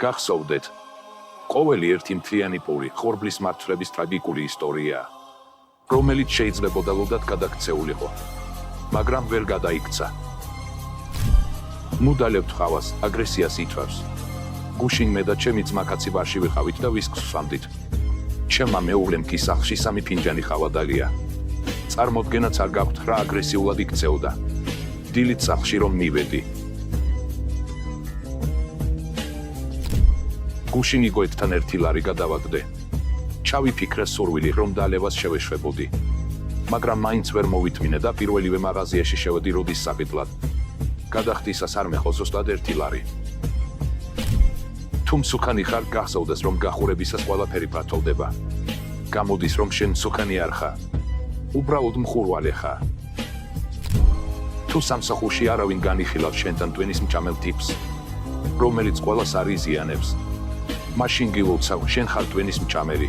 გახსოვდეთ, ყოველი ერთი მთლიანი პური ხორბლის მართლების ტრაგიკული ისტორიაა, რომელიც შეიძლებოდა ლოდად გადაქცეულიყო, მაგრამ ვერ გადაიქცა. მუდალებთ ხავას, აგრესიას ითვევს. გუშინ მე და ჩემი ძმა კაცი ბარში ვიყავით და ვისკს ვსვამდით. ჩემმა მეუღლემ კი სახლში 3 ფინჯანი ხავა დალია. წარმოდგენაც არ გაქვთ რა აგრესიულად იქცეოდა. დილით სახლში რომ მივედი. გუშინ იგოეთთან 1 ლარი გადავაგდე. ჩავიფიქრე სურვილი რომ დალევას შევეშვებოდი. მაგრამ მაინც ვერ მოვითმინე და პირველივე მაღაზიაში შევედი როდის საკითხლად. გადახდისას არ მეხო ზუსტად 1 ლარი. თუ მსუქანი ხარ, გახსოვდეს რომ გახურებისას ყველაფერი ფართოვდება. გამოდის რომ შენ მსუქანი არ ხარ. უბრალოდ მხურვალე ხარ. თუ სამსახურში არავინ განიხილავს შენთან ტვინის მჭამელ ტიპს, რომელიც ყველას არ იზიანებს, მაშინ გილოცავ, შენ ხარ ტვინის მჭამელი.